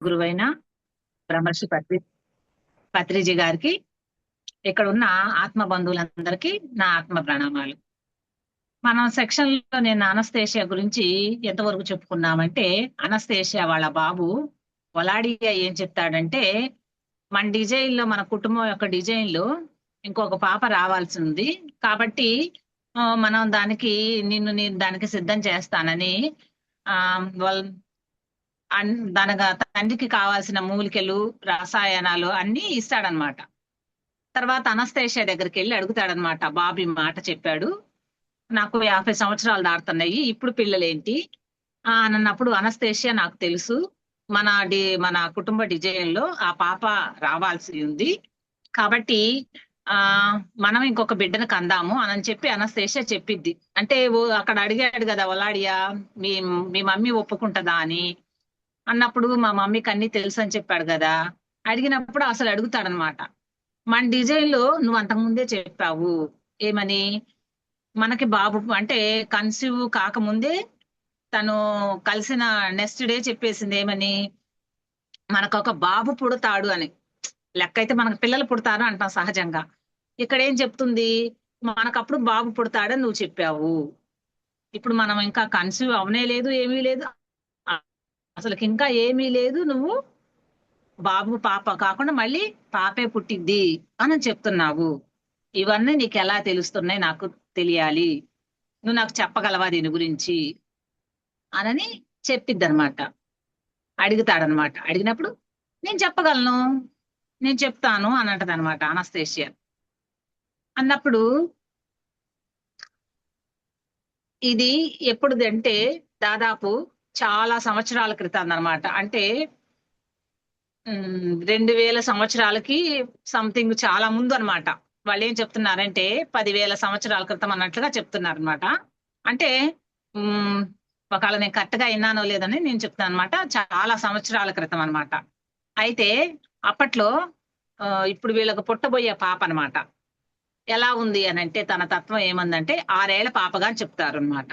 గురువైన బ్రహ్మర్షి పత్రిజీ గారికి, ఇక్కడ ఉన్న ఆత్మ బంధువులందరికీ నా ఆత్మ ప్రణామాలు. మనం సెక్షన్ లో నేను అనస్థేషియా గురించి ఎంతవరకు చెప్పుకున్నామంటే, అనస్థేషియా వాళ్ళ బాబు వలాడియా ఏం చెప్తాడంటే, మన డిజైన్ లో, మన కుటుంబం యొక్క డిజైన్ లో ఇంకొక పాప రావాల్సి ఉంది కాబట్టి మనం నేను దానికి సిద్ధం చేస్తానని ఆ వాళ్ళ దానిగా తండ్రికి కావాల్సిన మూలికలు, రసాయనాలు అన్ని ఇస్తాడనమాట. తర్వాత అనస్థేషియా దగ్గరికి వెళ్ళి అడుగుతాడనమాట, బాబు ఈ మాట చెప్పాడు, నాకు 50 సంవత్సరాలు దాటుతున్నాయి, ఇప్పుడు పిల్లలేంటి అని అన్నప్పుడు, అనస్థేషియా నాకు తెలుసు, మన కుటుంబ డిజైన్ లో ఆ పాప రావాల్సి ఉంది కాబట్టి ఆ మనం ఇంకొక బిడ్డను కందాము అని చెప్పి అనస్థేషియా చెప్పిద్ది. అంటే అక్కడ అడిగాడు కదా వలాడియా, మీ మీ మమ్మీ ఒప్పుకుంటదా అని అన్నప్పుడు, మా మమ్మీకి అన్ని తెలుసు అని చెప్పాడు కదా. అడిగినప్పుడు అసలు అడుగుతాడనమాట, మన డిజైన్ లో నువ్వు అంతకుముందే చెప్పావు ఏమని, మనకి బాబు అంటే కన్సీవ్ కాకముందే తను కలిసిన నెక్స్ట్ డే చెప్పేసింది ఏమని, మనకు ఒక బాబు పుడతాడు అని. లెక్క అయితే మనకు పిల్లలు పుడతారు అంటాం సహజంగా, ఇక్కడ ఏం చెప్తుంది, మనకప్పుడు బాబు పుడతాడని నువ్వు చెప్పావు. ఇప్పుడు మనం ఇంకా కన్సీవ్ అవనే లేదు, ఏమీ లేదు, అసలు ఇంకా ఏమీ లేదు, నువ్వు బాబు పాప కాకుండా మళ్ళీ పాపే పుట్టిద్ది అని చెప్తున్నావు. ఇవన్నీ నీకు ఎలా తెలుస్తున్నాయి, నాకు తెలియాలి, నువ్వు నాకు చెప్పగలవా దీని గురించి అనని చెప్పిద్ది అనమాట. అడుగుతాడనమాట. అడిగినప్పుడు నేను చెప్పగలను, నేను చెప్తాను అని అంటది అనమాట అనస్థేషియా. అన్నప్పుడు ఇది ఎప్పుడుదంటే దాదాపు చాలా సంవత్సరాల క్రితం అనమాట. అంటే 2000 సంవత్సరాలకి సంథింగ్ చాలా ముందు అనమాట. వాళ్ళు ఏం చెప్తున్నారంటే 10,000 సంవత్సరాల క్రితం అన్నట్లుగా చెప్తున్నారు అనమాట. అంటే ఒకవేళ నేను కరెక్ట్ గా విన్నానో లేదని నేను చెప్తాను అనమాట. చాలా సంవత్సరాల క్రితం అనమాట. అయితే అప్పట్లో ఇప్పుడు వీళ్ళకి పుట్టబోయే పాప అనమాట ఎలా ఉంది అని అంటే, తన తత్వం ఏమందంటే 6 ఏళ్ల పాపగా అని చెప్తారు అనమాట.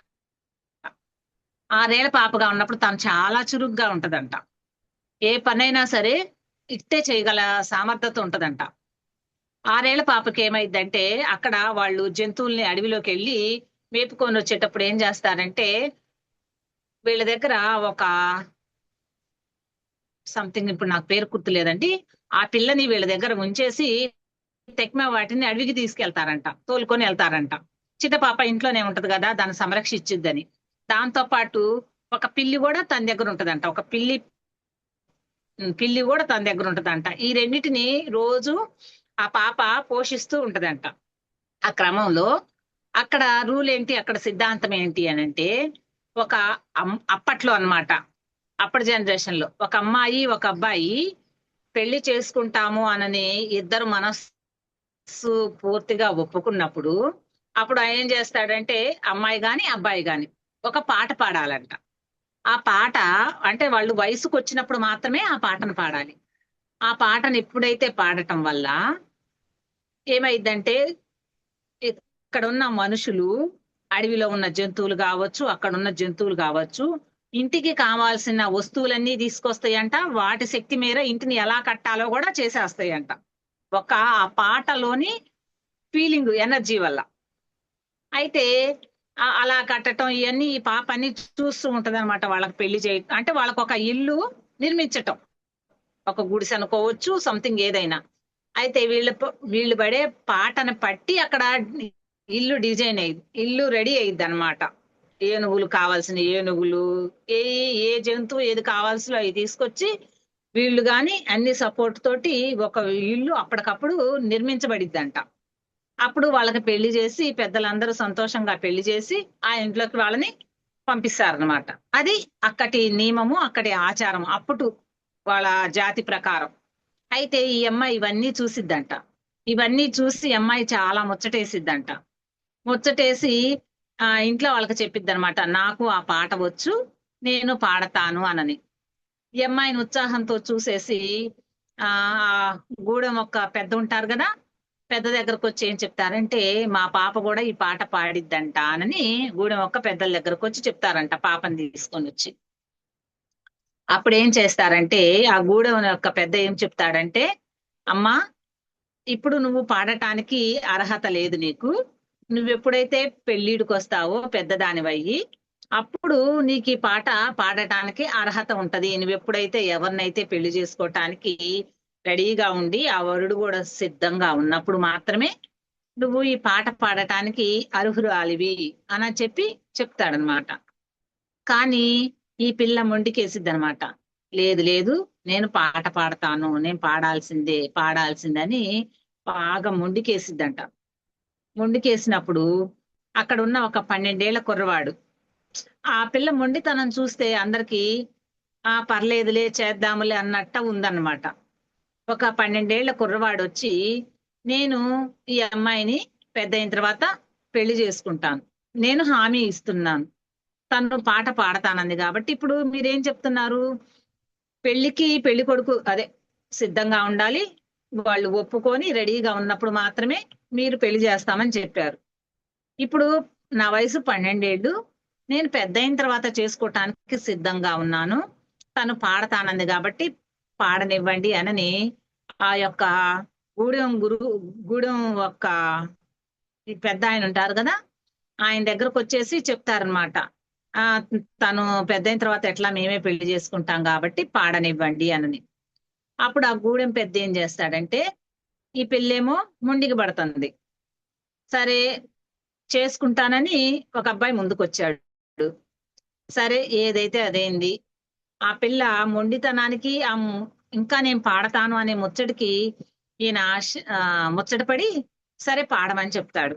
6 ఏళ్ల పాపగా ఉన్నప్పుడు తను చాలా చురుగ్గా ఉంటదంట. ఏ పనైనా సరే ఇట్టే చేయగల సామర్థ్యత ఉంటదంట. 6 ఏళ్ల పాపకి ఏమైందంటే, అక్కడ వాళ్ళు జంతువుల్ని అడవిలోకి వెళ్ళి మేపుకొని వచ్చేటప్పుడు ఏం చేస్తారంటే, వీళ్ళ దగ్గర ఒక సంథింగ్, ఇప్పుడు నాకు పేరు గుర్తులేదండి, ఆ పిల్లని వీళ్ళ దగ్గర ఉంచేసి తెక్మ వాటిని అడవికి తీసుకెళ్తారంట, తోలుకొని వెళ్తారంట. చిన్న పాప ఇంట్లోనే ఉంటది కదా, దాన్ని సంరక్షించిద్దని. దాంతో పాటు ఒక పిల్లి కూడా తన దగ్గర ఉంటదంట, ఒక పిల్లి కూడా తన దగ్గర ఉంటదంట. ఈ రెండింటిని రోజు ఆ పాప పోషిస్తూ ఉంటదంట. ఆ క్రమంలో అక్కడ రూల్ ఏంటి, అక్కడ సిద్ధాంతం ఏంటి అని అంటే, ఒక అప్పట్లో అన్నమాట, అప్పటి జనరేషన్ లో ఒక అమ్మాయి ఒక అబ్బాయి పెళ్లి చేసుకుంటాము అనని ఇద్దరు మనస్సు పూర్తిగా ఒప్పుకున్నప్పుడు, అప్పుడు ఆయన ఏం చేస్తాడంటే, అమ్మాయి గాని అబ్బాయి గాని ఒక పాట పాడాలంట. ఆ పాట అంటే వాళ్ళు వయసుకు వచ్చినప్పుడు మాత్రమే ఆ పాటను పాడాలి. ఆ పాటను ఎప్పుడైతే పాడటం వల్ల ఏమైందంటే, ఇక్కడ ఉన్న మనుషులు, అడవిలో ఉన్న జంతువులు కావచ్చు, అక్కడ ఉన్న జంతువులు కావచ్చు, ఇంటికి కావాల్సిన వస్తువులన్నీ తీసుకొస్తాయంట. వాటి శక్తి మేర ఇంటిని ఎలా కట్టాలో కూడా చేసేస్తాయంట, ఒక ఆ పాటలోని ఫీలింగ్, ఎనర్జీ వల్ల. అయితే అలా కట్టడం ఇవన్నీ ఈ పాప అన్ని చూస్తూ ఉంటది అనమాట. వాళ్ళకి పెళ్లి అంటే వాళ్ళకు ఒక ఇల్లు నిర్మించటం, ఒక గుడిసె అనుకోవచ్చు, సంథింగ్ ఏదైనా. అయితే వీళ్ళు పడే పాటను పట్టి అక్కడ ఇల్లు డిజైన్ అయ్యింది, ఇల్లు రెడీ అయ్యిద్ది అనమాట. ఏనుగులు కావాల్సిన ఏనుగులు, ఏ ఏ జంతువు ఏది కావాల్సిన అవి తీసుకొచ్చి వీళ్ళు గాని అన్ని సపోర్ట్ తోటి ఒక ఇల్లు అప్పటికప్పుడు నిర్మించబడిద్దంట. అప్పుడు వాళ్ళకి పెళ్లి చేసి, పెద్దలందరూ సంతోషంగా పెళ్లి చేసి ఆ ఇంట్లోకి వాళ్ళని పంపిస్తారనమాట. అది అక్కడి నియమము, అక్కడి ఆచారం, అప్పుడు వాళ్ళ జాతి ప్రకారం. అయితే ఈ అమ్మాయి ఇవన్నీ చూసిద్దంట. ఇవన్నీ చూసి అమ్మాయి చాలా ముచ్చటేసిద్దంట. ముచ్చటేసి ఇంట్లో వాళ్ళకి చెప్పిద్ది అనమాట, నాకు ఆ పాట వచ్చు, నేను పాడతాను అనని. ఈ అమ్మాయిని ఉత్సాహంతో చూసేసి ఆ గూడెం ఒక పెద్ద ఉంటారు కదా, పెద్ద దగ్గరకు వచ్చి ఏం చెప్తారంటే, మా పాప కూడా ఈ పాట పాడిద్దంట అని గూడెం ఒక్క పెద్దల దగ్గరకు వచ్చి చెప్తారంట, పాపని తీసుకొని వచ్చి. అప్పుడు ఏం చేస్తారంటే ఆ గూడెం యొక్క పెద్ద ఏం చెప్తాడంటే, అమ్మా ఇప్పుడు నువ్వు పాడటానికి అర్హత లేదు నీకు. నువ్వెప్పుడైతే పెళ్ళిడికి వస్తావో పెద్దదానివయ్యి, అప్పుడు నీకు ఈ పాట పాడటానికి అర్హత ఉంటది. నువ్వెప్పుడైతే ఎవరినైతే పెళ్లి చేసుకోవటానికి రెడీగా ఉండి ఆ వరుడు కూడా సిద్ధంగా ఉన్నప్పుడు మాత్రమే నువ్వు ఈ పాట పాడటానికి అర్హురాలివి అని చెప్పి చెప్తాడనమాట. కానీ ఈ పిల్ల మొండికేసిద్దనమాట. లేదు లేదు, నేను పాట పాడతాను, నేను పాడాల్సిందే పాడాల్సిందని బాగా మొండికేసిద్దంట. మొండికేసినప్పుడు అక్కడ ఉన్న ఒక 12 ఏళ్ల కుర్రవాడు, ఆ పిల్ల మొండితనం చూస్తే అందరికి ఆ పర్లేదులే చేద్దాములే అన్నట్ట ఉందన్నమాట. ఒక 12 ఏళ్ల కుర్రవాడు వచ్చి, నేను ఈ అమ్మాయిని పెద్ద అయిన తర్వాత పెళ్లి చేసుకుంటాను, నేను హామీ ఇస్తున్నాను, తను పాట పాడతానంది కాబట్టి ఇప్పుడు మీరేం చెప్తున్నారు, పెళ్లికి పెళ్లి కొడుకు అదే సిద్ధంగా ఉండాలి, వాళ్ళు ఒప్పుకొని రెడీగా ఉన్నప్పుడు మాత్రమే మీరు పెళ్లి చేస్తామని చెప్పారు. ఇప్పుడు నా వయసు 12 ఏళ్ళు, నేను పెద్ద అయిన తర్వాత చేసుకోవటానికి సిద్ధంగా ఉన్నాను, తను పాడతానంది కాబట్టి పాడనివ్వండి అనని ఆ యొక్క గూడెం యొక్క ఈ పెద్ద ఆయన ఉంటారు కదా, ఆయన దగ్గరకు వచ్చేసి చెప్తారనమాట. ఆ తను పెద్ద అయిన తర్వాత ఎట్లా మేమే పెళ్లి చేసుకుంటాం కాబట్టి పాడనివ్వండి అనని. అప్పుడు ఆ గూడెం పెద్ద ఏం చేస్తాడంటే, ఈ పెళ్ళేమో ముండికి పడుతుంది. సరే చేసుకుంటానని ఒక అబ్బాయి ముందుకొచ్చాడు. సరే ఏదైతే అదేంది. ఆ పిల్ల మొండితనానికి ఇంకా నేను పాడతాను అనే ముచ్చటికి ఈయన ముచ్చటపడి సరే పాడమని చెప్తాడు.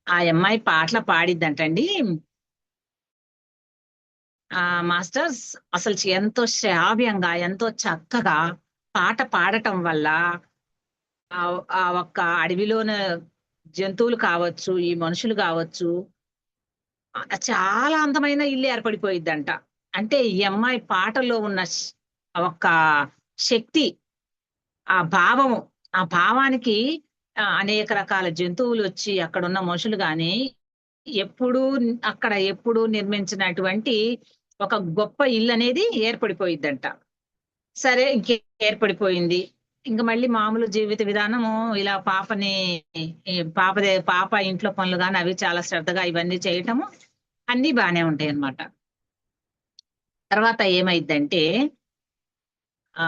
ఆ అమ్మాయి పాటలు పాడిద్దంటండి. మాస్టర్స్ అసలు ఎంతో శ్రావ్యంగా ఎంతో చక్కగా పాట పాడటం వల్ల ఆ ఒక్క అడవిలోన జంతువులు కావచ్చు, ఈ మనుషులు కావచ్చు, చాలా అందమైన ఇల్లు ఏర్పడిపోయిద్దంట. అంటే ఈ అమ్మాయి పాటలో ఉన్న ఒక్క శక్తి, ఆ భావము, ఆ భావానికి అనేక రకాల జంతువులు వచ్చి అక్కడున్న మనుషులు గాని ఎప్పుడు నిర్మించినటువంటి ఒక గొప్ప ఇల్లు అనేది ఏర్పడిపోయిద్దంట. సరే ఇంకే ఏర్పడిపోయింది. ఇంకా మళ్ళీ మామూలు జీవిత విధానము ఇలా పాప ఇంట్లో పనులు కానీ అవి చాలా శ్రద్ధగా ఇవన్నీ చేయటము అన్ని బాగానే ఉంటాయి అన్నమాట. తర్వాత ఏమైందంటే ఆ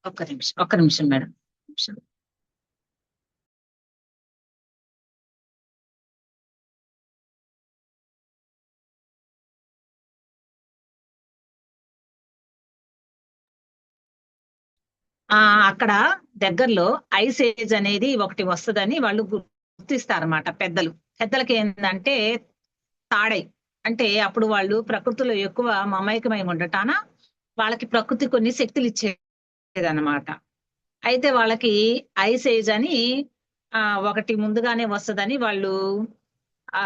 ఒక్క నిమిషం మేడం. అక్కడ దగ్గరలో ఐస్ ఏజ్ అనేది ఒకటి వస్తుందని వాళ్ళు గుర్తిస్తారన్నమాట పెద్దలకి ఏంటంటే తాడై, అంటే అప్పుడు వాళ్ళు ప్రకృతిలో ఎక్కువ మమైకమై ఉండటాన వాళ్ళకి ప్రకృతి కొన్ని శక్తులు ఇచ్చేదన్నమాట. అయితే వాళ్ళకి ఐస్ ఏజ్ అని ఒకటి ముందుగానే వస్తుందని వాళ్ళు ఆ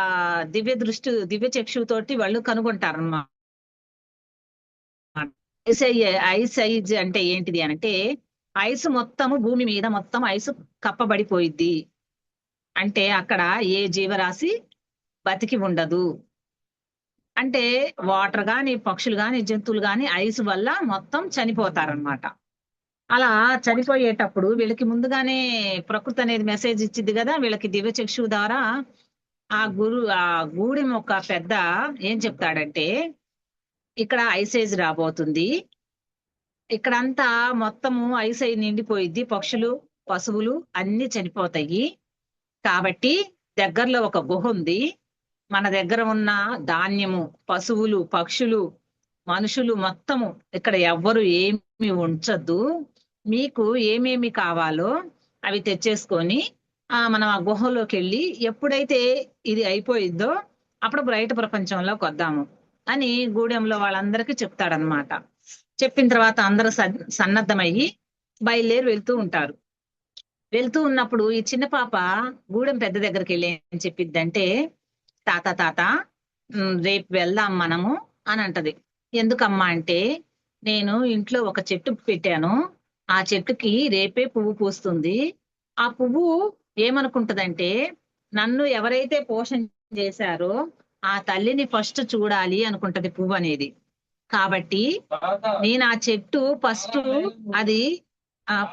దివ్య చక్షుతోటి వాళ్ళు కనుగొంటారన్నమాట. ఐస్ ఐజ్ అంటే ఏంటిది అంటే, ఐస్ మొత్తము భూమి మీద మొత్తం ఐస్ కప్పబడిపోయిద్ది. అంటే అక్కడ ఏ జీవరాశి బతికి ఉండదు. అంటే వాటర్ గాని, పక్షులు గాని, జంతువులు గాని ఐస్ వల్ల మొత్తం చనిపోతారనమాట. అలా చనిపోయేటప్పుడు వీళ్ళకి ముందుగానే ప్రకృతి అనేది మెసేజ్ ఇచ్చింది కదా, వీళ్ళకి దివ్య చక్షు ద్వారా ఆ గూడెం ఒక పెద్ద ఏం చెప్తాడంటే, ఇక్కడ ఐసేజ్ రాబోతుంది, ఇక్కడంతా మొత్తము ఐస్ అయి నిండిపోయిద్ది, పక్షులు పశువులు అన్ని చనిపోతాయి. కాబట్టి దగ్గరలో ఒక గుహ ఉంది, మన దగ్గర ఉన్న ధాన్యము, పశువులు, పక్షులు, మనుషులు మొత్తము ఇక్కడ ఎవ్వరు ఏమి ఉంచద్దు, మీకు ఏమేమి కావాలో అవి తెచ్చేసుకొని మనం ఆ గుహలోకి వెళ్ళి ఎప్పుడైతే ఇది అయిపోయిద్దో అప్పుడు బయట ప్రపంచంలోకి వద్దాము అని గూడెంలో వాళ్ళందరికీ చెప్తాడనమాట. చెప్పిన తర్వాత అందరూ సన్నద్ధమయ్యి బయలుదేరి వెళ్తూ ఉంటారు. వెళ్తూ ఉన్నప్పుడు ఈ చిన్న పాప గూడెం పెద్ద దగ్గరికి వెళ్ళి ఏం చెప్పిద్దంటే, తాత రేపు వెళ్దాం మనము అని అంటది. ఎందుకమ్మా అంటే, నేను ఇంట్లో ఒక చెట్టు పెట్టాను, ఆ చెట్టుకి రేపే పువ్వు పూస్తుంది, ఆ పువ్వు ఏమనుకుంటదంటే నన్ను ఎవరైతే పోషణ చేశారో ఆ తల్లిని ఫస్ట్ చూడాలి అనుకుంటది పువ్వు అనేది. కాబట్టి నేను ఆ చెట్టు ఫస్ట్ అది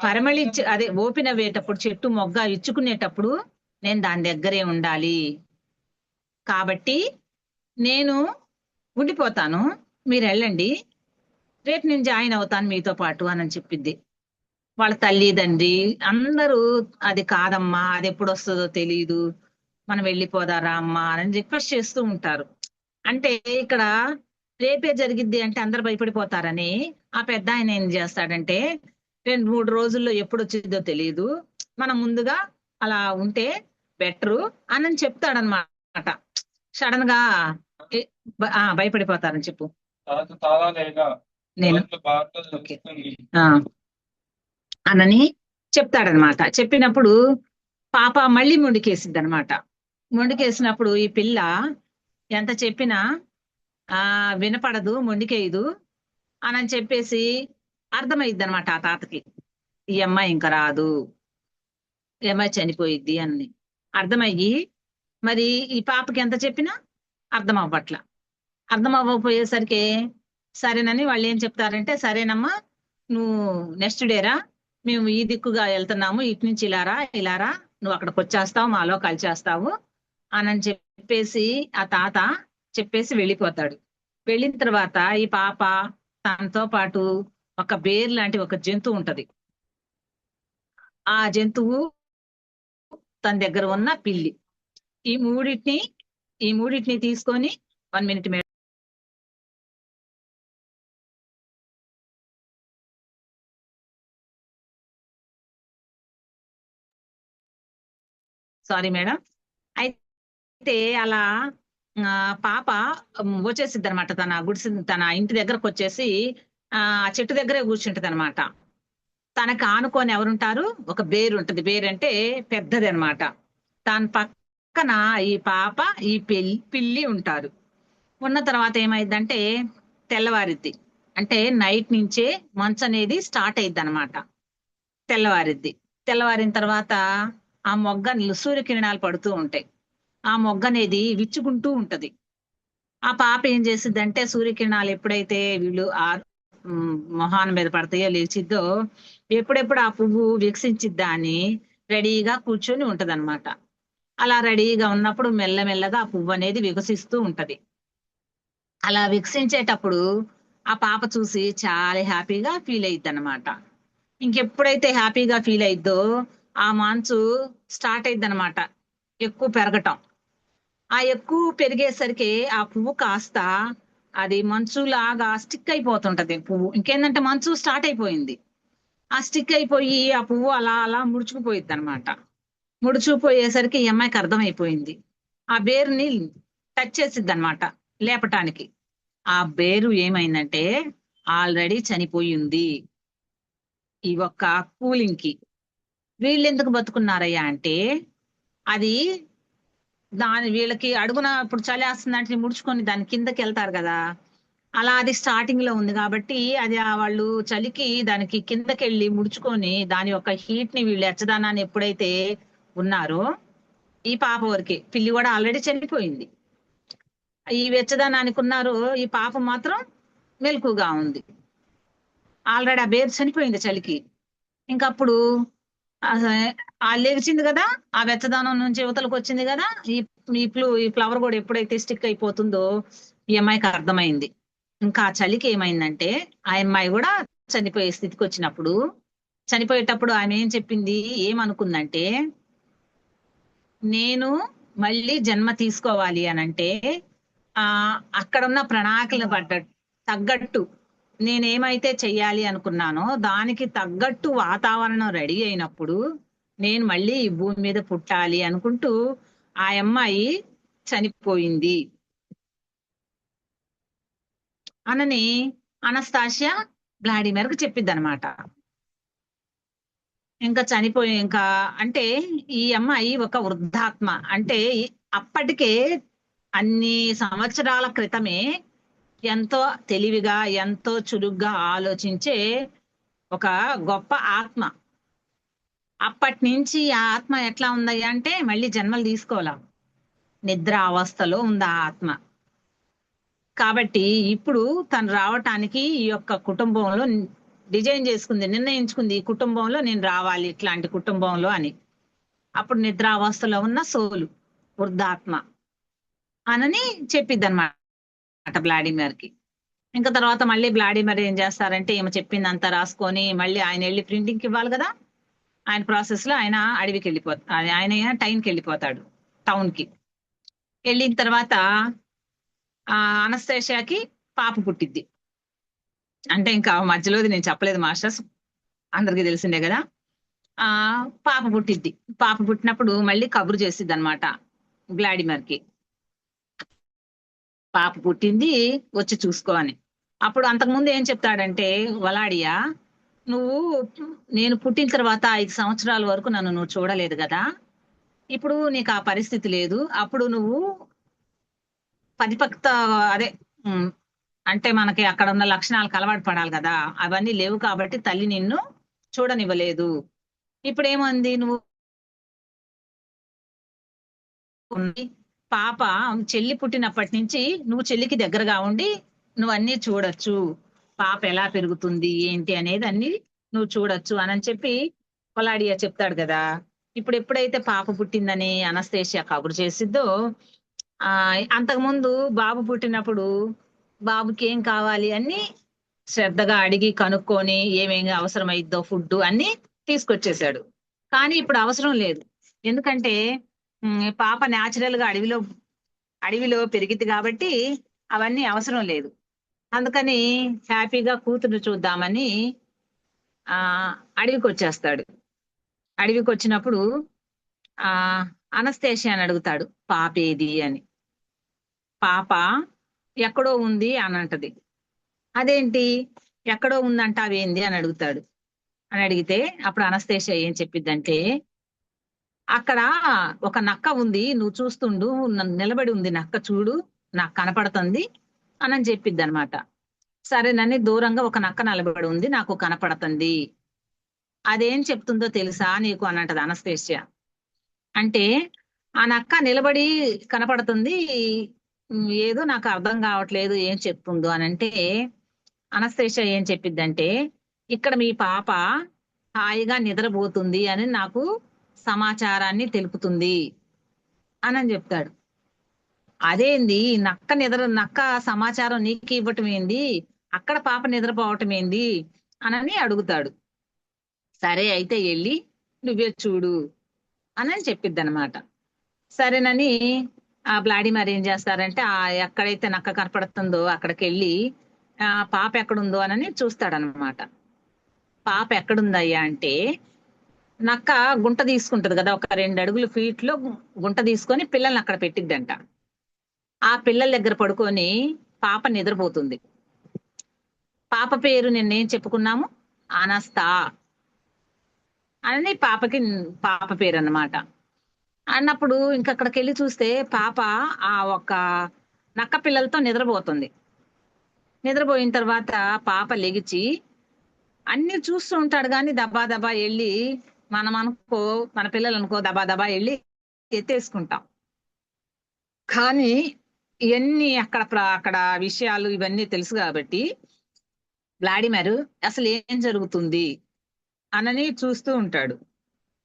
పరిమళించి అదే ఓపెన్ అయ్యేటప్పుడు చెట్టు మొగ్గ ఇచ్చుకునేటప్పుడు నేను దాని దగ్గరే ఉండాలి. కాబట్టి నేను ఉండిపోతాను, మీరు వెళ్ళండి, రేపు నేను జాయిన్ అవుతాను మీతో పాటు అని చెప్పిద్ది. వాళ్ళ తల్లిదండ్రి అందరూ అది కాదమ్మా, అది ఎప్పుడు వస్తుందో తెలియదు, మనం వెళ్ళిపోదారా అమ్మా అని రిక్వెస్ట్ చేస్తూ ఉంటారు. అంటే ఇక్కడ రేపే జరిగిద్ది అంటే అందరు భయపడిపోతారని ఆ పెద్ద ఆయన ఏం చేస్తాడంటే 2-3 రోజుల్లో ఎప్పుడు వచ్చిందో తెలియదు, మనం ముందుగా అలా ఉంటే బెటరు అని చెప్తాడనమాట. సడన్ గా భయపడిపోతారని చెప్పు. నేను ఓకే అనని చెప్తాడనమాట. చెప్పినప్పుడు పాప మళ్ళీ మొండికేసిద్ది అనమాట. మొండికేసినప్పుడు ఈ పిల్ల ఎంత చెప్పినా వినపడదు, మొండికేయదు అని చెప్పేసి అర్థమైద్ది అనమాట ఆ తాతకి, ఈ అమ్మాయి ఇంకా రాదు, ఈ అమ్మాయి చనిపోయిద్ది అని అర్థమయ్యి, మరి ఈ పాపకి ఎంత చెప్పినా అర్థం అవ్వట్ల. అర్థం అవ్వకపోయేసరికి సరేనని వాళ్ళు ఏం చెప్తారంటే, సరేనమ్మా నువ్వు నెక్స్ట్ డేరా, మేము ఈ దిక్కుగా వెళ్తున్నాము, ఇటు నుంచి ఇలారా నువ్వు అక్కడికి వచ్చేస్తావు, మాలో కలిచేస్తావు అని చెప్పేసి ఆ తాత చెప్పేసి వెళ్ళిపోతాడు. వెళ్ళిన తర్వాత ఈ పాప తనతో పాటు ఒక బేర్ లాంటి ఒక జంతువు ఉంటది. ఆ జంతువు తన దగ్గర ఉన్న పిల్లి, ఈ మూడింటిని తీసుకొని 1 minute మేడం. Sorry madam. అయితే అలా పాప వచ్చేసిద్ది అనమాట, తన ఇంటి దగ్గరకు వచ్చేసి ఆ చెట్టు దగ్గరే కూర్చుంటది అనమాట. తనకు ఆనుకొని ఎవరుంటారు, ఒక బేరు ఉంటది. బేరు అంటే పెద్దది అనమాట. దాని పక్కన ఈ పాప ఈ పిల్లి ఉంటారు. ఉన్న తర్వాత ఏమైందంటే తెల్లవారిద్ది, అంటే నైట్ నుంచే మంచు అనేది స్టార్ట్ అయ్యిద్ది అనమాట. తెల్లవారిద్ది. తెల్లవారిన తర్వాత ఆ మొగ్గ సూర్యకిరణాలు పడుతూ ఉంటాయి. ఆ మొగ్గ అనేది విచ్చుకుంటూ ఉంటది. ఆ పాప ఏం చేసిద్దంటే సూర్యకిరణాలు ఎప్పుడైతే వీళ్ళు ఆ మొహాన్ మీద పడతాయో లేచిద్దో, ఎప్పుడెప్పుడు ఆ పువ్వు వికసించిద్దా అని రెడీగా కూర్చొని ఉంటదన్నమాట. అలా రెడీగా ఉన్నప్పుడు మెల్లమెల్లగా ఆ పువ్వు అనేది వికసిస్తూ ఉంటది. అలా వికసించేటప్పుడు ఆ పాప చూసి చాలా హ్యాపీగా ఫీల్ అయ్యిద్ది అనమాట. ఇంకెప్పుడైతే హ్యాపీగా ఫీల్ అయిద్దో ఆ మంచు స్టార్ట్ అయిద్ది అనమాట ఎక్కువ పెరగటం. ఆ ఎక్కువ పెరిగేసరికి ఆ పువ్వు కాస్త అది మంచులాగా స్టిక్ అయిపోతుంటది పువ్వు. ఇంకేందంటే మంచు స్టార్ట్ అయిపోయింది. ఆ స్టిక్ అయిపోయి ఆ పువ్వు అలా అలా ముడుచుకుపోయిద్ది అనమాట. ముడుచుకుపోయేసరికి ఈ అమ్మాయికి అర్థమైపోయింది. ఆ బేరుని టచ్ చేసిద్ది అనమాట లేపటానికి. ఆ బేరు ఏమైందంటే ఆల్రెడీ చనిపోయి ఉంది ఈ ఒక్క కూలింగ్ కి. వీళ్ళు ఎందుకు బతుకున్నారయ్యా అంటే అది వీళ్ళకి అడుగున ఇప్పుడు చలి వస్తుందంటే ముడుచుకొని దాని కిందకి వెళ్తారు కదా, అలా అది స్టార్టింగ్ లో ఉంది కాబట్టి అది వాళ్ళు చలికి దానికి కిందకి వెళ్ళి ముడుచుకొని దాని యొక్క హీట్ ని వీళ్ళు ఎచ్చదానాన్ని ఎప్పుడైతే ఉన్నారో, ఈ పాప వరకే, పిల్లి కూడా ఆల్రెడీ చనిపోయింది, ఈ వెచ్చదనానికి ఉన్నారు, ఈ పాప మాత్రం మెలకుగా ఉంది. ఆల్రెడీ ఆ బేర్ చనిపోయింది చలికి. ఇంకప్పుడు ఆ లేచింది కదా, ఆ వెచ్చదనం నుంచి యువతలకు వచ్చింది కదా, ఈ ఫ్లవర్ కూడా ఎప్పుడైతే స్టిక్ అయిపోతుందో ఈ అమ్మాయికి అర్థమైంది. ఇంకా ఆ చలికి ఏమైందంటే ఆ అమ్మాయి కూడా చనిపోయే స్థితికి వచ్చినప్పుడు, చనిపోయేటప్పుడు ఆమె ఏం చెప్పింది, ఏమనుకుందంటే నేను మళ్ళీ జన్మ తీసుకోవాలి అనంటే అక్కడున్న ప్రణాళికలు తగ్గట్టు నేనేమైతే చెయ్యాలి అనుకున్నానో దానికి తగ్గట్టు వాతావరణం రెడీ అయినప్పుడు నేను మళ్ళీ ఈ భూమి మీద పుట్టాలి అనుకుంటూ ఆ అమ్మాయి చనిపోయింది అనని అనస్తాషియా వ్లాడిమిర్కి చెప్పిద్ది అనమాట. ఇంకా చనిపోయి ఇంకా అంటే ఈ అమ్మాయి ఒక వృద్ధాత్మ, అంటే అప్పటికే అన్ని సంవత్సరాల క్రితమే ఎంతో తెలివిగా ఎంతో చురుగ్గా ఆలోచించే ఒక గొప్ప ఆత్మ. అప్పటి నుంచి ఆ ఆత్మ ఎట్లా ఉందయ్యా అంటే మళ్ళీ జన్మలు తీసుకోవాల, నిద్ర అవస్థలో ఉంది ఆ ఆత్మ. కాబట్టి ఇప్పుడు తను రావటానికి ఈ యొక్క కుటుంబంలో డిజైన్ చేసుకుంది, నిర్ణయించుకుంది, ఈ కుటుంబంలో నేను రావాలి, ఇట్లాంటి కుటుంబంలో అని. అప్పుడు నిద్రావస్థలో ఉన్న సోలు, వృద్ధాత్మ అనని చెప్పిద్ది అనమాట వ్లాడిమిర్ కి. ఇంకా తర్వాత మళ్ళీ వ్లాడిమిర్ ఏం చేస్తారంటే ఈమె చెప్పిందంతా రాసుకొని మళ్ళీ ఆయన వెళ్ళి ప్రింటింగ్ కి ఇవ్వాలి కదా. ఆయన ప్రాసెస్ లో ఆయన అడవికి వెళ్ళిపోతాడు, ఆయన టైంకి వెళ్ళిపోతాడు, టౌన్ కి. వెళ్ళిన తర్వాత అనస్తేషియాకి పాప పుట్టిద్ది. అంటే ఇంకా మధ్యలోది నేను చెప్పలేదు మాస్టర్స్, అందరికీ తెలిసిందే కదా. ఆ పాప పుట్టిద్ది. పాప పుట్టినప్పుడు మళ్ళీ కబురు చేసిద్ది అనమాట వ్లాడిమిర్ కి, పాప పుట్టింది వచ్చి చూసుకో అని. అప్పుడు అంతకుముందు ఏం చెప్తాడంటే, వలాడియా నువ్వు నేను పుట్టిన తర్వాత 5 సంవత్సరాల వరకు నన్ను నువ్వు చూడలేదు కదా, ఇప్పుడు నీకు ఆ పరిస్థితి లేదు. అప్పుడు నువ్వు పరిపక్త అదే అంటే మనకి అక్కడ ఉన్న లక్షణాలకు అలవాటు పడాలి కదా, అవన్నీ లేవు కాబట్టి తల్లి నిన్ను చూడనివ్వలేదు. ఇప్పుడు ఏమంది, నువ్వు పాప చెల్లి పుట్టినప్పటి నుంచి నువ్వు చెల్లికి దగ్గరగా ఉండి నువ్వు అన్ని చూడొచ్చు, పాప ఎలా పెరుగుతుంది ఏంటి అనేది అన్ని నువ్వు చూడొచ్చు అని చెప్పి పొలాడియా చెప్తాడు కదా. ఇప్పుడు ఎప్పుడైతే పాప పుట్టిందని అనస్తేషియా కబురు చేసిద్దో, అంతకుముందు బాబు పుట్టినప్పుడు బాబుకి ఏం కావాలి అన్ని శ్రద్ధగా అడిగి కనుక్కొని ఏమేమి అవసరమైద్దో ఫుడ్ అన్ని తీసుకొచ్చేసాడు. కానీ ఇప్పుడు అవసరం లేదు, ఎందుకంటే పాప న్యాచురల్ గా అడవిలో పెరిగిద్ది కాబట్టి అవన్నీ అవసరం లేదు. అందుకని హ్యాపీగా కూతురు చూద్దామని అడవికి వచ్చేస్తాడు. అడవికి వచ్చినప్పుడు అనస్తేషియా అని అడుగుతాడు, పాప ఏది అని. పాప ఎక్కడో ఉంది అని అంటది. అదేంటి ఎక్కడో ఉందంటావేంది అని అడుగుతాడు. అని అడిగితే అప్పుడు అనస్తేషియా ఏం చెప్పిద్దంటే, అక్కడ ఒక నక్క ఉంది, నువ్వు చూస్తుండు, నిలబడి ఉంది నక్క, చూడు నాకు కనపడుతుంది అని చెప్పిద్ది అనమాట. సరేనని దూరంగా ఒక నక్క నిలబడి ఉంది, నాకు కనపడుతుంది, అదేం చెప్తుందో తెలుసా నీకు అని అంటది అనస్తేషియా. అంటే ఆ నక్క నిలబడి కనపడుతుంది, ఏదో నాకు అర్థం కావట్లేదు ఏం చెప్తుందో అని అంటే, అనస్తేషియా ఏం చెప్పిద్దంటే, ఇక్కడ మీ పాప హాయిగా నిద్రపోతుంది అని నాకు సమాచారాన్ని తెలుపుతుంది అని చెప్తాడు. అదేంది నక్క సమాచారం నీకు ఇవ్వటం ఏంది, అక్కడ పాప నిద్రపోవటం ఏంది అని అడుగుతాడు. సరే అయితే వెళ్ళి నువ్వే చూడు అని చెప్పిద్ది అనమాట. సరేనని ఆ వ్లాడిమిర్ ఏం చేస్తారంటే ఎక్కడైతే నక్క కనపడుతుందో అక్కడికి వెళ్ళి పాప ఎక్కడుందో అని చూస్తాడనమాట. పాప ఎక్కడుందయ్యా అంటే, నక్క గుంట తీసుకుంటది కదా, ఒక 2 అడుగుల ఫీట్లో గుంట తీసుకొని పిల్లల్ని అక్కడ పెట్టిద్దంట. ఆ పిల్లల దగ్గర పడుకొని పాప నిద్రపోతుంది. పాప పేరు నిన్నేం చెప్పుకున్నాము, అనస్తా అని పాప పేరు అన్నమాట. అన్నప్పుడు ఇంకక్కడికి వెళ్ళి చూస్తే పాప ఆ ఒక నక్క పిల్లలతో నిద్రపోతుంది. నిద్రపోయిన తర్వాత పాప లెగిచి అన్ని చూస్తూ ఉంటాడు, కానీ దబా దబా వెళ్ళి మన పిల్లలు అనుకో దబా దబా వెళ్ళి ఎత్తేసుకుంటాం. కానీ ఇవన్నీ అక్కడ విషయాలు ఇవన్నీ తెలుసు కాబట్టి వ్లాడిమిర్ అసలు ఏం జరుగుతుంది అనని చూస్తూ ఉంటాడు.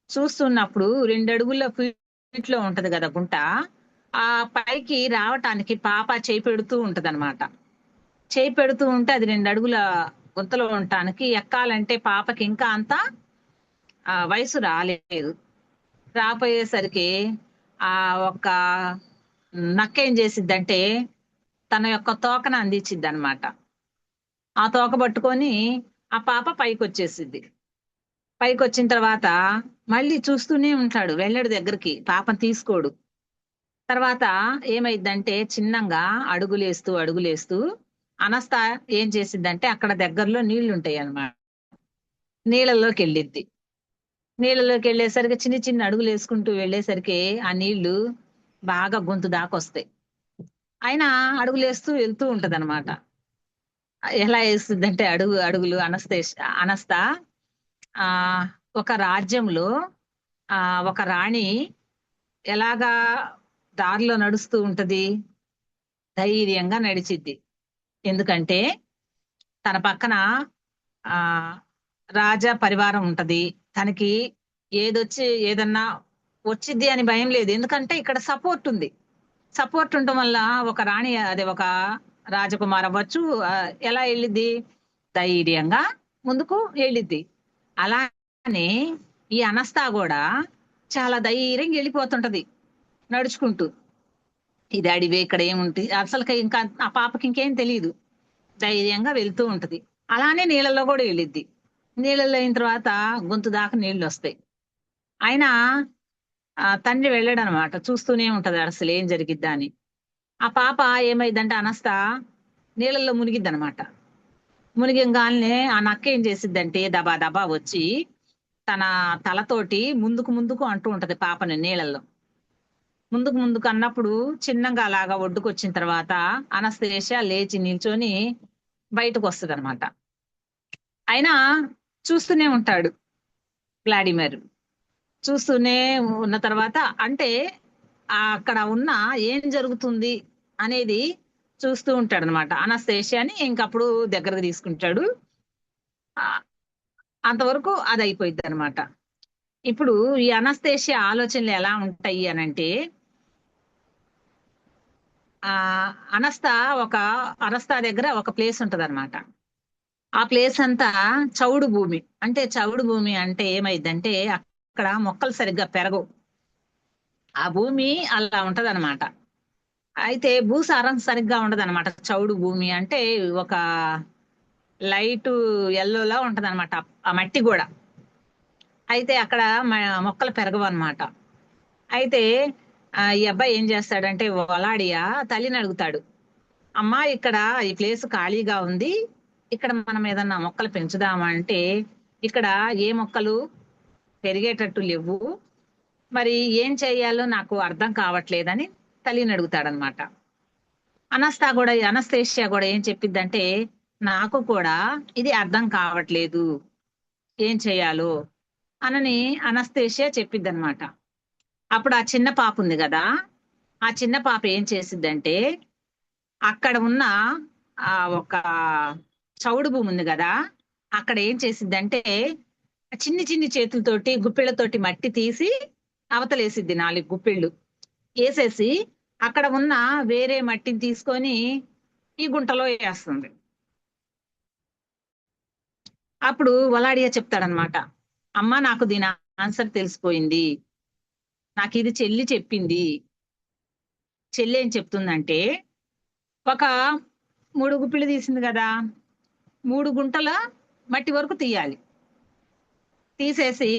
చూస్తున్నప్పుడు 2 అడుగుల ఫీట్లో ఉంటది కదా గుంట, ఆ పైకి రావటానికి పాప చేయి పెడుతూ ఉంటది అనమాట. చేయి పెడుతూ ఉంటే అది 2 అడుగుల గుంతలో ఉండటానికి ఎక్కాలంటే పాపకి ఇంకా అంత వయసు రాలేదు. రాపోయేసరికి ఆ ఒక నక్క ఏం చేసిద్దంటే తన యొక్క తోకను అందించిద్ది అనమాట. ఆ తోక పట్టుకొని ఆ పాప పైకి వచ్చేసిద్ది. పైకి వచ్చిన తర్వాత మళ్ళీ చూస్తూనే ఉంటాడు, వెళ్ళాడు దగ్గరికి, పాపను తీసుకోడు. తర్వాత ఏమైందంటే చిన్నంగా అడుగులేస్తూ అనస్తా ఏం చేసిద్దంటే అక్కడ దగ్గరలో నీళ్లు ఉంటాయి అన్నమాట, నీళ్ళలోకి వెళ్ళిద్ది. నీళ్ళలోకి వెళ్ళేసరికి చిన్న అడుగులు వేసుకుంటూ వెళ్ళేసరికి ఆ నీళ్లు బాగా గొంతు దాకా వస్తాయి. అయినా అడుగులేస్తూ వెళ్తూ ఉంటది అనమాట. ఎలా వేస్తుందంటే అడుగులు అనస్తా ఆ ఒక రాజ్యంలో ఒక రాణి ఎలాగా దారిలో నడుస్తూ ఉంటది, ధైర్యంగా నడిచిద్ది. ఎందుకంటే తన పక్కన ఆ రాజా పరివారం ఉంటది. తనకి ఏదన్నా వచ్చిద్ది అని భయం లేదు. ఎందుకంటే ఇక్కడ సపోర్ట్ ఉంది. సపోర్ట్ ఉండటం వల్ల ఒక రాణి అదే ఒక రాజకుమార్ అవ్వచ్చు ఎలా వెళ్ళిద్ది, ధైర్యంగా ముందుకు వెళ్ళిద్ది. అలానే ఈ అనస్తా కూడా చాలా ధైర్యంగా వెళ్ళిపోతుంటది నడుచుకుంటూ. ఇది అడివే, ఇక్కడ ఏముంటుంది అసలు, ఇంకా ఆ పాపకి ఇంకేం తెలియదు, ధైర్యంగా వెళ్తూ ఉంటది. అలానే నీళ్ళల్లో కూడా వెళ్ళిద్ది. నీళ్ళల్లో అయిన తర్వాత గొంతు దాకా నీళ్లు వస్తాయి. ఆయన తండ్రి వెళ్ళాడు అనమాట, చూస్తూనే ఉంటది అసలు ఏం జరిగిద్దా అని. ఆ పాప ఏమైందంటే అనస్తా నీళ్ళల్లో మునిగిద్ది అనమాట. మునిగంగానే ఆ నక్క ఏం చేసిద్దంటే దబా దబా వచ్చి తన తలతోటి ముందుకు ముందుకు అంటూ ఉంటది పాపని నీళ్ళల్లో. ముందుకు ముందుకు అన్నప్పుడు చిన్నగా అలాగా ఒడ్డుకు వచ్చిన తర్వాత అనస్తేషియా లేచి నిల్చొని బయటకు వస్తుంది అనమాట. అయినా చూస్తూనే ఉంటాడు వ్లాడిమిర్. చూస్తూనే ఉన్న తర్వాత అంటే అక్కడ ఉన్న ఏం జరుగుతుంది అనేది చూస్తూ ఉంటాడు అనమాట. అనస్తేషియాని ఇంకప్పుడు దగ్గరకు తీసుకుంటాడు. అంతవరకు అది అయిపోయింది అనమాట. ఇప్పుడు ఈ అనస్తేషియా ఆలోచనలు ఎలా ఉంటాయి అనంటే, ఆ అనస్తా దగ్గర ఒక ప్లేస్ ఉంటది అనమాట. ఆ ప్లేస్ అంతా చౌడు భూమి. అంటే చౌడు భూమి అంటే ఏమైందంటే అక్కడ మొక్కలు సరిగ్గా పెరగవు. ఆ భూమి అలా ఉంటదన్నమాట. అయితే భూసారం సరిగ్గా ఉండదన్నమాట. చౌడు భూమి అంటే ఒక లైట్ ఎల్లోలా ఉంటదన్నమాట ఆ మట్టి కూడా. అయితే అక్కడ మొక్కలు పెరగవు అనమాట. అయితే ఈ అబ్బాయి ఏం చేస్తాడంటే వలాడియా తల్లిని అడుగుతాడు, అమ్మా ఇక్కడ ఈ ప్లేస్ ఖాళీగా ఉంది, ఇక్కడ మనం ఏదన్నా మొక్కలు పెంచుదామా అంటే ఇక్కడ ఏ మొక్కలు పెరిగేటట్టు లేవు, మరి ఏం చెయ్యాలో నాకు అర్థం కావట్లేదని తల్లిని అడుగుతాడనమాట. అనస్తేషియా కూడా ఏం చెప్పిద్దంటే, నాకు కూడా ఇది అర్థం కావట్లేదు, ఏం చెయ్యాలో అనని అనస్తేషియా చెప్పిద్ది అనమాట. అప్పుడు ఆ చిన్న పాప ఉంది కదా, ఆ చిన్న పాప ఏం చేసిద్దంటే అక్కడ ఉన్న ఒక చౌడు భూమి ఉంది కదా, అక్కడ ఏం చేసిద్దంటే చిన్ని చిన్ని చేతులతోటి గుప్పిళ్ళతోటి మట్టి తీసి అవతలేసిద్ది 4 గుప్పిళ్ళు వేసేసి అక్కడ ఉన్న వేరే మట్టిని తీసుకొని ఈ గుంటలో వేస్తుంది. అప్పుడు వలాడియా చెప్తాడనమాట, అమ్మ నాకు దీని ఆన్సర్ తెలిసిపోయింది, నాకు ఇది చెల్లి చెప్పింది. చెల్లి ఏం చెప్తుందంటే, ఒక 3 గుప్పిళ్ళు తీసింది కదా, 3 గుంటల మట్టి వరకు తీయాలి. తీసేసి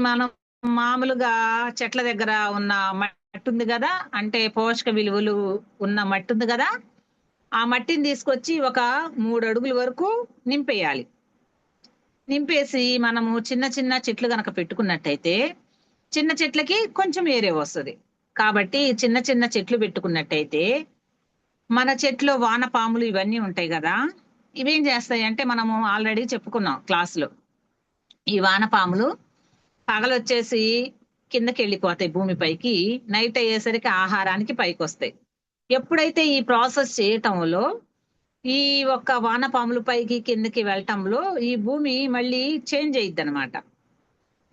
మనం మామూలుగా చెట్ల దగ్గర ఉన్న మట్టి ఉంది కదా, అంటే పోషక విలువలు ఉన్న మట్టి ఉంది కదా, ఆ మట్టిని తీసుకొచ్చి ఒక 3 అడుగుల వరకు నింపేయాలి. నింపేసి మనము చిన్న చిన్న చెట్లు గనక పెట్టుకున్నట్టయితే చిన్న చెట్లకి కొంచెం ఏరే వస్తుంది. కాబట్టి చిన్న చిన్న చెట్లు పెట్టుకున్నట్టయితే మన చెట్లు వానపాములు ఇవన్నీ ఉంటాయి కదా, ఇవేం చేస్తాయి అంటే మనము ఆల్రెడీ చెప్పుకున్నాం క్లాసులో, ఈ వానపాములు పగలొచ్చేసి కిందకి వెళ్ళిపోతాయి భూమిపైకి, నైట్ అయ్యేసరికి ఆహారానికి పైకి వస్తాయి. ఎప్పుడైతే ఈ ప్రాసెస్ చేయటంలో ఈ ఒక్క వానపాములు పైకి కిందకి వెళ్ళటంలో ఈ భూమి మళ్ళీ చేంజ్ అయ్యిద్ది అనమాట.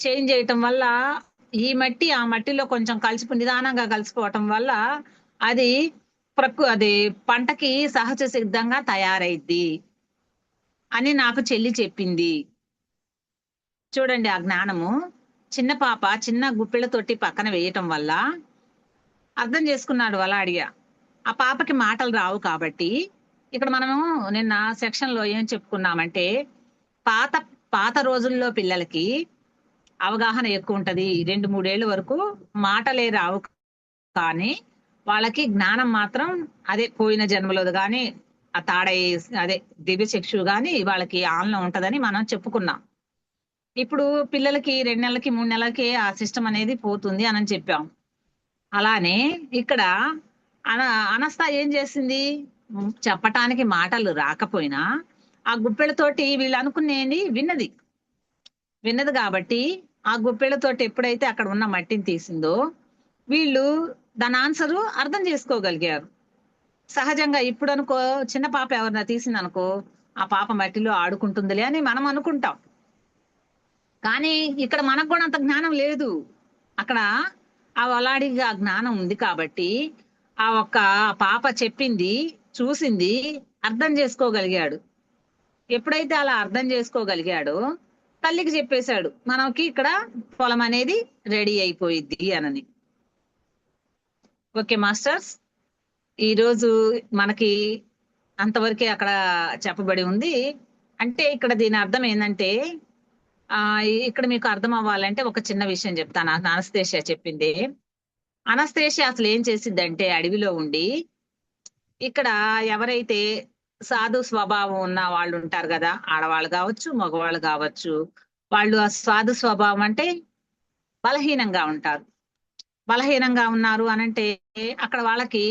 చేంజ్ చేయటం వల్ల ఈ మట్టి ఆ మట్టిలో కొంచెం నిదానంగా కలిసిపోవటం వల్ల అది అది పంటకి సహజ సిద్ధంగా తయారైద్ది అని నాకు చెల్లి చెప్పింది. చూడండి ఆ జ్ఞానము. చిన్న పాప చిన్న గుప్పిళ్ళతోటి పక్కన వేయటం వల్ల అర్థం చేసుకున్నాడు వలాడియా. ఆ పాపకి మాటలు రావు కాబట్టి ఇక్కడ మనము నిన్న సెక్షన్ లో ఏం చెప్పుకున్నామంటే, పాత పాత రోజుల్లో పిల్లలకి అవగాహన ఎక్కువ ఉంటది, 2-3 ఏళ్ళ వరకు మాటలే రావు, కానీ వాళ్ళకి జ్ఞానం మాత్రం అదే పోయిన జన్మలోది కానీ ఆ అదే దివ్య చక్షు కానీ వాళ్ళకి ఆన్లో ఉంటదని మనం చెప్పుకున్నాం. ఇప్పుడు పిల్లలకి 2 నెలలకి 3 నెలలకి ఆ సిస్టమ్ అనేది పోతుంది అని చెప్పాం. అలానే ఇక్కడ అనస్తా ఏం చేసింది, చెప్పటానికి మాటలు రాకపోయినా ఆ గుప్పెళ్ళతోటి వీళ్ళు అనుకునేది విన్నది కాబట్టి ఆ గుప్పెళ్ళతోటి ఎప్పుడైతే అక్కడ ఉన్న మట్టిని తీసిందో వీళ్ళు దాని ఆన్సరు అర్థం చేసుకోగలిగారు. సహజంగా ఇప్పుడు అనుకో, చిన్న పాప ఎవరన్నా తీసింది అనుకో, ఆ పాప మట్టిలో ఆడుకుంటుందిలే అని మనం అనుకుంటాం. కానీ ఇక్కడ మనకు కూడా అంత జ్ఞానం లేదు. అక్కడ ఆ వలాడిగా జ్ఞానం ఉంది కాబట్టి ఆ ఒక్క పాప చెప్పింది, చూసింది, అర్థం చేసుకోగలిగాడు. ఎప్పుడైతే అలా అర్థం చేసుకోగలిగాడో తల్లికి చెప్పేశాడు, మనకి ఇక్కడ పొలం అనేది రెడీ అయిపోయిద్ది అనని. ఓకే మాస్టర్స్, ఈరోజు మనకి అంతవరకే అక్కడ చెప్పబడి ఉంది. అంటే ఇక్కడ దీని అర్థం ఏంటంటే, ఆ ఇక్కడ మీకు అర్థం అవ్వాలంటే ఒక చిన్న విషయం చెప్తాను. అనస్తేషియా చెప్పింది. అనస్తేషియా అసలు ఏం చేసిద్దంటే, అడవిలో ఉండి ఇక్కడ ఎవరైతే సాధు స్వభావం ఉన్న వాళ్ళు ఉంటారు కదా, ఆడవాళ్ళు కావచ్చు, మగవాళ్ళు కావచ్చు, వాళ్ళు ఆ సాధు స్వభావం అంటే బలహీనంగా ఉంటారు. బలహీనంగా ఉన్నారు అనంటే అక్కడ వాళ్ళకి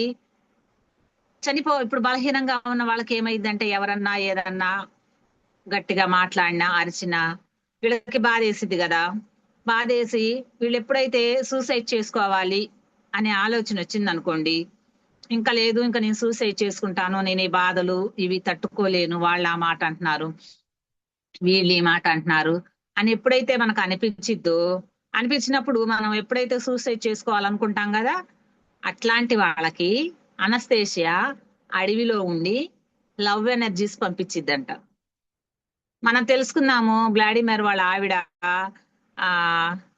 ఇప్పుడు బలహీనంగా ఉన్న వాళ్ళకి ఏమైందంటే, ఎవరన్నా ఏదన్నా గట్టిగా మాట్లాడినా, అరిచినా వీళ్ళకి బాధేసిద్ది కదా. బాధేసి వీళ్ళు ఎప్పుడైతే సూసైడ్ చేసుకోవాలి అనే ఆలోచన వచ్చింది అనుకోండి, ఇంకా లేదు, ఇంకా నేను సూసైడ్ చేసుకుంటాను, నేను ఈ బాధలు ఇవి తట్టుకోలేను, వాళ్ళు ఆ మాట అంటున్నారు, వీళ్ళు ఈ మాట అంటున్నారు అని ఎప్పుడైతే మనకు అనిపించిద్దో, అనిపించినప్పుడు మనం ఎప్పుడైతే సూసైడ్ చేసుకోవాలనుకుంటాం కదా, అట్లాంటి వాళ్ళకి అనస్తేషియా అడవిలో ఉండి లవ్ ఎనర్జీస్ పంపించిద్దంట. మనం తెలుసుకున్నాము, వ్లాడిమిర్ వాళ్ళ ఆవిడ ఆ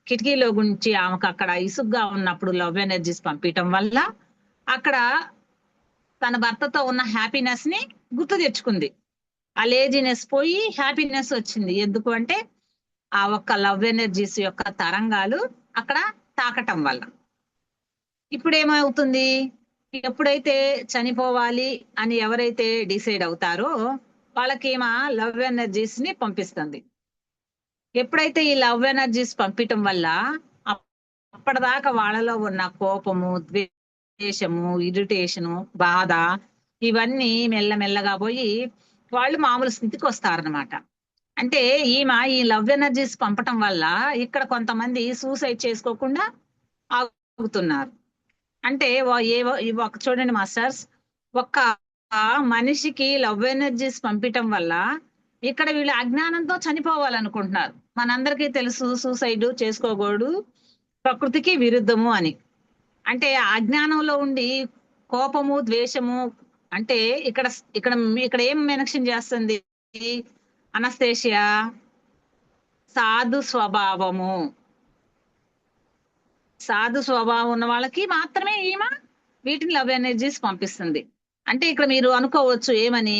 కిటికీలో గురించి ఆమెకు అక్కడ ఇసుగ్గా ఉన్నప్పుడు లవ్ ఎనర్జీస్ పంపించటం వల్ల అక్కడ తన భర్తతో ఉన్న హ్యాపీనెస్ ని గుర్తు తెచ్చుకుంది. ఆ లేజినెస్ పోయి హ్యాపీనెస్ వచ్చింది. ఎందుకు అంటే ఆ ఒక్క లవ్ ఎనర్జీస్ యొక్క తరంగాలు అక్కడ తాకటం వల్ల. ఇప్పుడు ఏమవుతుంది, ఎప్పుడైతే చనిపోవాలి అని ఎవరైతే డిసైడ్ అవుతారో వాళ్ళకి ఏమో లవ్ ఎనర్జీస్ ని పంపిస్తుంది. ఎప్పుడైతే ఈ లవ్ ఎనర్జీస్ పంపించటం వల్ల అప్పటిదాకా వాళ్ళలో ఉన్న కోపము, ద్వేషము, ఇరిటేషను, బాధ ఇవన్నీ మెల్లమెల్లగా పోయి వాళ్ళు మామూలు స్థితికి వస్తారనమాట. అంటే ఈ లవ్ ఎనర్జీస్ పంపటం వల్ల ఇక్కడ కొంతమంది సూసైడ్ చేసుకోకుండా ఆగుతున్నారు. అంటే ఒక చూడండి మాస్టర్స్, ఒక్క మనిషికి లవ్ ఎనర్జీస్ పంపించటం వల్ల ఇక్కడ వీళ్ళు అజ్ఞానంతో చనిపోవాలనుకుంటున్నారు. మనందరికీ తెలుసు సూసైడ్ చేసుకోకూడదు, ప్రకృతికి విరుద్ధము అని. అంటే అజ్ఞానంలో ఉండి కోపము, ద్వేషము, అంటే ఇక్కడ ఇక్కడ ఇక్కడ ఏం మెన్షన్ చేస్తుంది అనస్తేషియా? సాధు స్వభావము. సాధు స్వభావం ఉన్న వాళ్ళకి మాత్రమే ఈమె వీటిని లవ్ ఎనర్జీస్ పంపిస్తుంది. అంటే ఇక్కడ మీరు అనుకోవచ్చు ఏమని,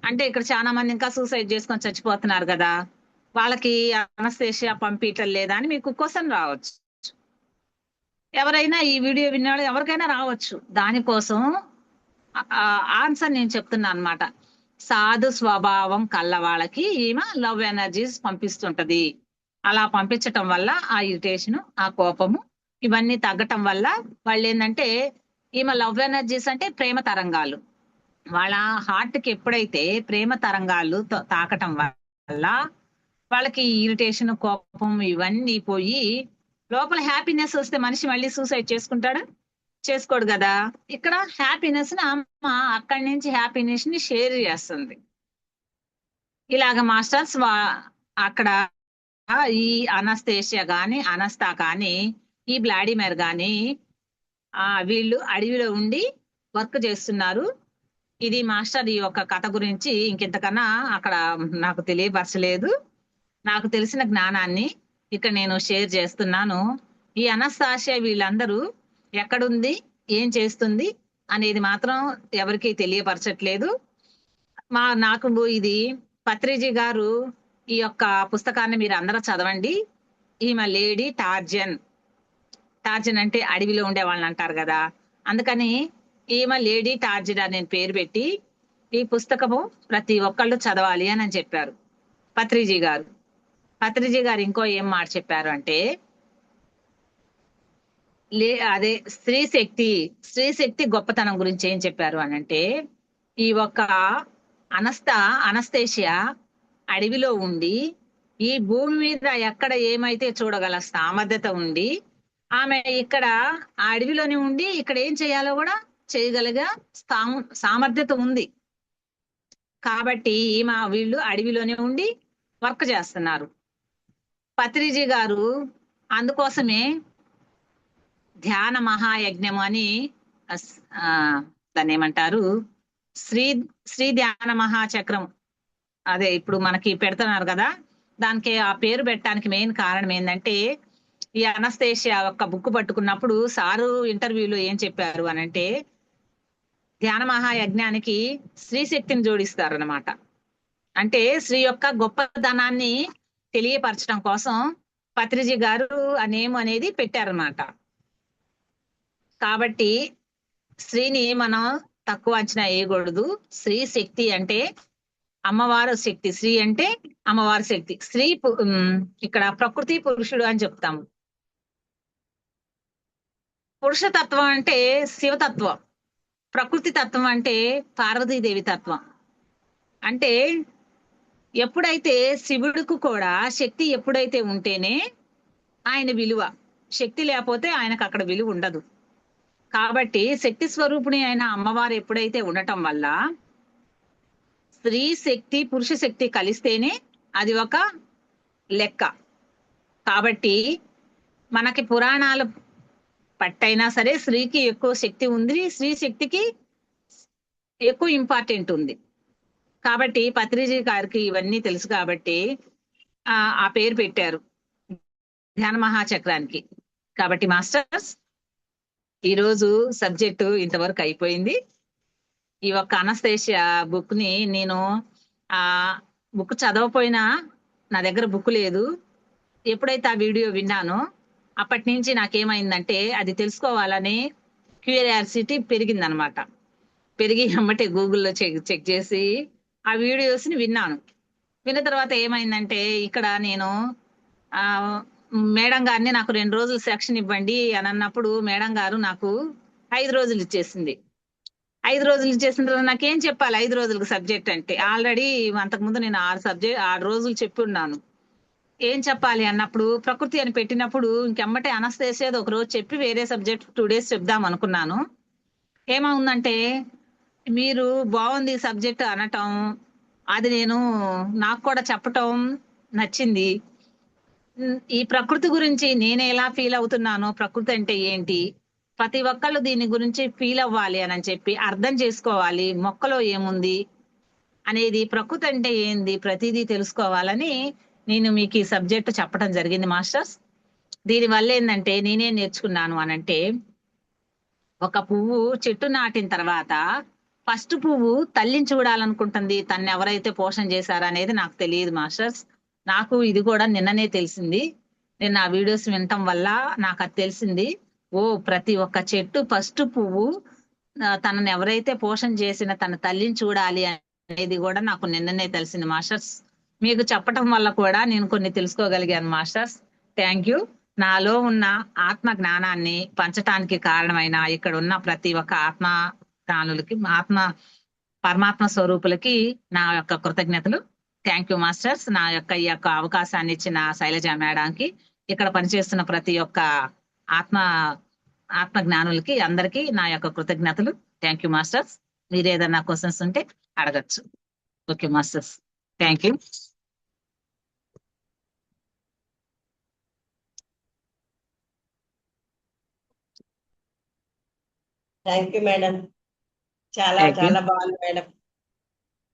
అంటే ఇక్కడ చాలా మంది ఇంకా సూసైడ్ చేసుకొని చచ్చిపోతున్నారు కదా, వాళ్ళకి అనస్తేషియా పంపించటం లేదా అని మీకు క్వశ్చన్ రావచ్చు. ఎవరైనా ఈ వీడియో విన్నాడు ఎవరికైనా రావచ్చు. దానికోసం ఆన్సర్ నేను చెప్తున్నా అనమాట. సాధు స్వభావం కళ్ళ వాళ్ళకి ఈమె లవ్ ఎనర్జీస్ పంపిస్తుంటది. అలా పంపించటం వల్ల ఆ ఇరిటేషన్, ఆ కోపము ఇవన్నీ తగ్గటం వల్ల వాళ్ళు ఏంటంటే, ఈమె లవ్ ఎనర్జీస్ అంటే ప్రేమ తరంగాలు, వాళ్ళ హార్ట్ కి ఎప్పుడైతే ప్రేమ తరంగాలు తాకటం వల్ల వాళ్ళకి ఇరిటేషన్, కోపం ఇవన్నీ పోయి లోపల హ్యాపీనెస్ వస్తే మనిషి మళ్ళీ సూసైడ్ చేసుకుంటాడా? చేసుకోడు కదా. ఇక్కడ హ్యాపీనెస్ ని అమ్మ అక్కడి నుంచి హ్యాపీనెస్ ని షేర్ చేస్తుంది. ఇలాగ మాస్టర్స్ అక్కడ ఈ అనస్తేషియా గాని, అనస్తా కానీ, ఈ వ్లాడిమిర్ గాని వీళ్ళు అడవిలో ఉండి వర్క్ చేస్తున్నారు. ఇది మాస్టర్ ఈ యొక్క కథ గురించి ఇంకెంతకన్నా అక్కడ నాకు తెలియపరచలేదు. నాకు తెలిసిన జ్ఞానాన్ని ఇక్కడ నేను షేర్ చేస్తున్నాను. ఈ అనస్తాషియా వీళ్ళందరూ ఎక్కడుంది, ఏం చేస్తుంది అనేది మాత్రం ఎవరికి తెలియపరచట్లేదు. నాకు ఇది పత్రిజీ గారు ఈ యొక్క పుస్తకాన్ని మీరు అందరూ చదవండి. ఈమె లేడీ టార్జన్. టార్జన్ అంటే అడవిలో ఉండే వాళ్ళని అంటారు కదా, అందుకని ఈమె లేడీ టార్జన్ అని పేరు పెట్టి ఈ పుస్తకము ప్రతి ఒక్కళ్ళు చదవాలి అని చెప్పారు పత్రిజీ గారు. పత్రిజీ గారు ఇంకో ఏం మాట చెప్పారు అంటే, అదే స్త్రీ శక్తి గొప్పతనం గురించి ఏం చెప్పారు అని అంటే, ఈ ఒక్క అనస్తేషియా అడవిలో ఉండి ఈ భూమి మీద ఎక్కడ ఏమైతే చూడగల సామర్థ్యత ఉండి ఆమె ఇక్కడ ఆ అడవిలోనే ఉండి ఇక్కడ ఏం చేయాలో కూడా చేయగలిగే సామర్థ్యత ఉంది. కాబట్టి వీళ్ళు అడవిలోనే ఉండి వర్క్ చేస్తున్నారు. పత్రిజీ గారు అందుకోసమే ధ్యాన మహాయజ్ఞం అని దాన్ని ఏమంటారు, శ్రీ శ్రీ ధ్యాన మహాచక్రం, అదే ఇప్పుడు మనకి పెడుతున్నారు కదా, దానికి ఆ పేరు పెట్టడానికి మెయిన్ కారణం ఏంటంటే, ఈ అనస్థేషియా ఒక బుక్ పట్టుకున్నప్పుడు సారు ఇంటర్వ్యూలో ఏం చెప్పారు అని అంటే, ధ్యాన మహాయజ్ఞానికి స్త్రీ శక్తిని జోడిస్తారు అనమాట. అంటే స్త్రీ యొక్క గొప్పదనాన్ని తెలియపరచడం కోసం పత్రిజీ గారు ఆ నేమ్ అనేది పెట్టారనమాట. కాబట్టి స్త్రీని మనం తక్కువ అంచనా వేయకూడదు. స్త్రీ శక్తి అంటే అమ్మవారు శక్తి, స్త్రీ అంటే అమ్మవారి శక్తి. స్త్రీ ఇక్కడ ప్రకృతి పురుషుడు అని చెప్తాము. పురుషతత్వం అంటే శివతత్వం, ప్రకృతి తత్వం అంటే పార్వతీదేవి తత్వం. అంటే ఎప్పుడైతే శివుడికి కూడా శక్తి ఎప్పుడైతే ఉంటేనే ఆయన విలువ, శక్తి లేకపోతే ఆయనకు అక్కడ విలువ ఉండదు. కాబట్టి శక్తి స్వరూపిణి అయిన అమ్మవారు ఎప్పుడైతే ఉండటం వల్ల స్త్రీ శక్తి పురుష శక్తి కలిస్తేనే అది ఒక లెక్క. కాబట్టి మనకి పురాణాలు పట్టైనా సరే స్త్రీకి ఎక్కువ శక్తి ఉంది, స్త్రీ శక్తికి ఎక్కువ ఇంపార్టెంట్ ఉంది. కాబట్టి పత్రిజీ గారికి ఇవన్నీ తెలుసు కాబట్టి ఆ పేరు పెట్టారు ధ్యాన మహాచక్రానికి. కాబట్టి మాస్టర్స్, ఈరోజు సబ్జెక్టు ఇంతవరకు అయిపోయింది. ఈ ఒక్క అనస్థేషియా బుక్ ని నేను ఆ బుక్ చదవపోయినా, నా దగ్గర బుక్ లేదు, ఎప్పుడైతే ఆ వీడియో విన్నానో అప్పటి నుంచి నాకేమైందంటే అది తెలుసుకోవాలని క్యూరియాసిటీ పెరిగిందనమాట. పెరిగి అమ్మటే గూగుల్లో చెక్ చేసి ఆ వీడియోస్ ని విన్నాను. విన్న తర్వాత ఏమైందంటే, ఇక్కడ నేను మేడం గారిని నాకు 2 రోజులు సెక్షన్ ఇవ్వండి అని అన్నప్పుడు మేడం గారు నాకు 5 రోజులు ఇచ్చేసింది. 5 రోజులు ఇచ్చేసిన తర్వాత నాకేం చెప్పాలి 5 రోజులకు సబ్జెక్ట్ అంటే? ఆల్రెడీ అంతకుముందు నేను 6 రోజులు చెప్పి ఉన్నాను. ఏం చెప్పాలి అన్నప్పుడు ప్రకృతి అని పెట్టినప్పుడు ఇంకెమ్మటే అనస్థేషియా ఒక రోజు చెప్పి వేరే సబ్జెక్ట్ 2 డేస్ చెప్దాం అనుకున్నాను. ఏమవుందంటే, మీరు బాగుంది సబ్జెక్ట్ అనటం, అది నాకు కూడా చెప్పటం నచ్చింది. ఈ ప్రకృతి గురించి నేను ఎలా ఫీల్ అవుతున్నానో, ప్రకృతి అంటే ఏంటి, ప్రతి ఒక్కళ్ళు దీని గురించి ఫీల్ అవ్వాలి అని చెప్పి అర్థం చేసుకోవాలి, మొక్కలో ఏముంది అనేది, ప్రకృతి అంటే ఏంది, ప్రతిదీ తెలుసుకోవాలని నేను మీకు ఈ సబ్జెక్ట్ చెప్పడం జరిగింది మాస్టర్స్. దీనివల్ల ఏంటంటే నేనేం నేర్చుకున్నాను అనంటే, ఒక పువ్వు చెట్టు నాటిన తర్వాత ఫస్ట్ పువ్వు తల్లిని చూడాలనుకుంటుంది, తన్ని ఎవరైతే పోషణ చేశారనేది నాకు తెలియదు మాస్టర్స్. నాకు ఇది కూడా నిన్ననే తెలిసింది. నేను ఆ వీడియోస్ వినటం వల్ల నాకు అది తెలిసింది. ఓ, ప్రతి ఒక్క చెట్టు ఫస్ట్ పువ్వు తనని ఎవరైతే పోషణ చేసిన తన తల్లిని చూడాలి అనేది కూడా నాకు నిన్ననే తెలిసింది మాస్టర్స్. మీకు చెప్పటం వల్ల కూడా నేను కొన్ని తెలుసుకోగలిగాను మాస్టర్స్. Thank you. నాలో ఉన్న ఆత్మ జ్ఞానాన్ని పంచటానికి కారణమైన ఇక్కడ ఉన్న ప్రతి ఒక్క ఆత్మ జ్ఞానులకి, పరమాత్మ స్వరూపులకి నా యొక్క కృతజ్ఞతలు. Thank you masters. నా యొక్క ఈ యొక్క అవకాశాన్ని ఇచ్చిన శైలజ మేడంకి, ఇక్కడ పనిచేస్తున్న ప్రతి ఒక్క ఆత్మ జ్ఞానులకి అందరికీ నా యొక్క కృతజ్ఞతలు. Thank you masters. మీరు ఏదన్నా క్వశ్చన్స్ ఉంటే అడగచ్చు. Okay masters, thank you. Thank you madam, చాలా చాలా బాగుంది మేడం.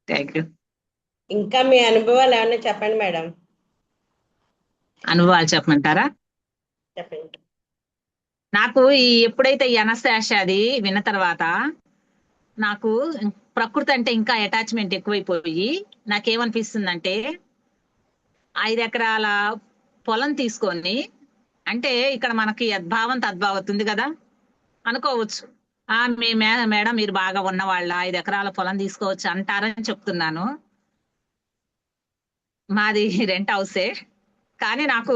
Thank you. ఇంకా మీ అనుభవాలు ఏమైనా చెప్పండి మేడం. అనుభవాలు చెప్పమంటారా? చెప్పండి. నాకు ఎప్పుడైతే ఈ అనస్థేషియా అది విన్న తర్వాత నాకు ప్రకృతి అంటే ఇంకా అటాచ్మెంట్ ఎక్కువైపోయి నాకేమనిపిస్తుందంటే, 5 ఎకరాల పొలం తీసుకొని, అంటే ఇక్కడ మనకి యద్భావం తద్భావత్ ఉంది కదా అనుకోవచ్చు. మీ మేడం మీరు బాగా ఉన్నవాళ్ళ 5 ఎకరాల పొలం తీసుకోవచ్చు అంటారని చెప్తున్నాను. మాది రెంట్ హౌసే, కానీ నాకు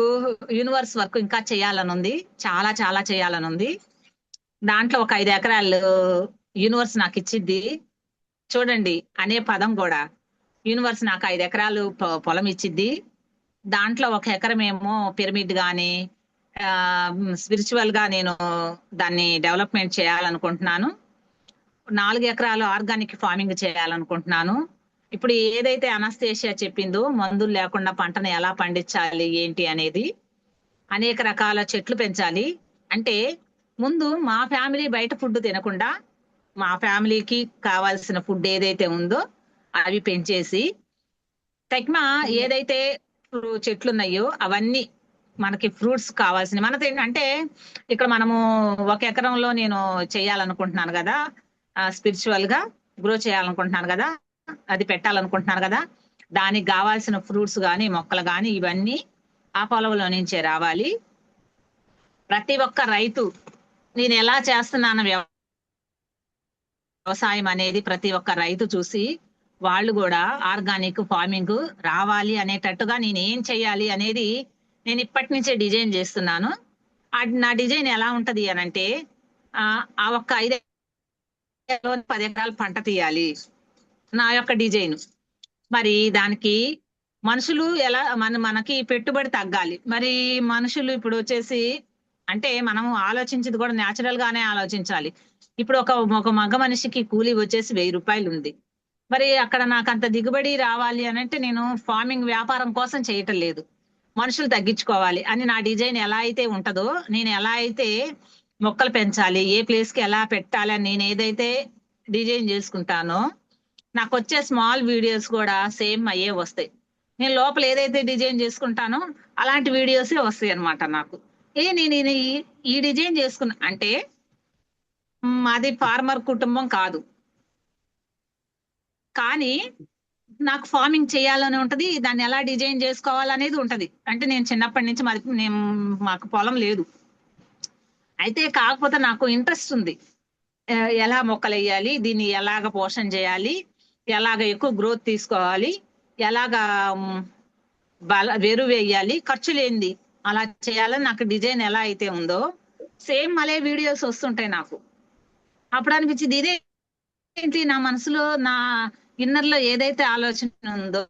యూనివర్స్ వర్క్ ఇంకా చేయాలని ఉంది, చాలా చాలా చేయాలని ఉంది. దాంట్లో ఒక 5 ఎకరాలు యూనివర్స్ నాకు ఇచ్చిద్ది. చూడండి అనే పదం కూడా, యూనివర్స్ నాకు 5 ఎకరాలు పొలం ఇచ్చిద్ది. దాంట్లో 1 ఎకరం ఏమో పిరమిడ్ గాని స్పిరిచువల్ గా నేను దాన్ని డెవలప్మెంట్ చేయాలనుకుంటున్నాను. 4 ఎకరాలు ఆర్గానిక్ ఫార్మింగ్ చేయాలనుకుంటున్నాను. ఇప్పుడు ఏదైతే అనస్థేషియా చెప్పిందో మందులు లేకుండా పంటను ఎలా పండించాలి ఏంటి అనేది, అనేక రకాల చెట్లు పెంచాలి. అంటే ముందు మా ఫ్యామిలీ బయట ఫుడ్ తినకుండా మా ఫ్యామిలీకి కావాల్సిన ఫుడ్ ఏదైతే ఉందో అవి పెంచేసి, తగ్మా ఏదైతే చెట్లు ఉన్నాయో అవన్నీ మనకి ఫ్రూట్స్ కావాల్సిన మనతో అంటే ఇక్కడ మనము 1 ఎకరంలో నేను చేయాలనుకుంటున్నాను కదా, స్పిరిచువల్ గా గ్రో చేయాలనుకుంటున్నాను కదా, అది పెట్టాలనుకుంటున్నాను కదా, దానికి కావాల్సిన ఫ్రూట్స్ కానీ మొక్కలు కానీ ఇవన్నీ ఆ పొలంలో నుంచే రావాలి. ప్రతి ఒక్క రైతు నేను ఎలా చేస్తున్నాను వ్యవసాయం అనేది ప్రతి ఒక్క రైతు చూసి వాళ్ళు కూడా ఆర్గానిక్ ఫార్మింగ్ రావాలి అనేటట్టుగా నేను ఏం చెయ్యాలి అనేది నేను ఇప్పటి నుంచే డిజైన్ చేస్తున్నాను. నా డిజైన్ ఎలా ఉంటది అనంటే ఆ ఒక్క 5 10 ఎకరాలు పంట తీయాలి నా యొక్క డిజైన్. మరి దానికి మనుషులు ఎలా మనకి పెట్టుబడి తగ్గాలి. మరి మనుషులు ఇప్పుడు వచ్చేసి అంటే మనం ఆలోచించేది కూడా న్యాచురల్ గానే ఆలోచించాలి. ఇప్పుడు ఒక మగ మనిషికి కూలీ వచ్చేసి 1000 రూపాయలు ఉంది. మరి అక్కడ నాకు అంత దిగుబడి రావాలి అని అంటే నేను ఫార్మింగ్ వ్యాపారం కోసం చేయటం లేదు, మనుషులు తగ్గించుకోవాలి అని నా డిజైన్ ఎలా అయితే ఉంటదో, నేను ఎలా అయితే మొక్కలు పెంచాలి, ఏ ప్లేస్ కి ఎలా పెట్టాలి అని నేను ఏదైతే డిజైన్ చేసుకుంటానో నాకు వచ్చే స్మాల్ వీడియోస్ కూడా సేమ్ అయ్యే వస్తాయి. నేను లోపల ఏదైతే డిజైన్ చేసుకుంటానో అలాంటి వీడియోసే వస్తాయి అనమాట నాకు. నేను ఈ డిజైన్ చేసుకున్నా అంటే మాది ఫార్మర్ కుటుంబం కాదు, కానీ నాకు ఫార్మింగ్ చేయాలని ఉంటది, దాన్ని ఎలా డిజైన్ చేసుకోవాలనేది ఉంటది. అంటే నేను చిన్నప్పటి నుంచి మాకు పొలం లేదు, అయితే కాకపోతే నాకు ఇంట్రెస్ట్ ఉంది. ఎలా మొక్కలు వేయాలి, దీన్ని ఎలాగ పోషణ చేయాలి, ఎలాగ ఎక్కువ గ్రోత్ తీసుకోవాలి, ఎలాగ వేరు వేయాలి, ఖర్చు లేనిది అలా చేయాలని నాకు డిజైన్ ఎలా అయితే ఉందో సేమ్ అలే వీడియోస్ వస్తుంటాయి నాకు. అప్పుడు అనిపించింది ఇదేంటి నా మనసులో నా ఇన్నర్ లో ఏదైతే ఆలోచన ఉందో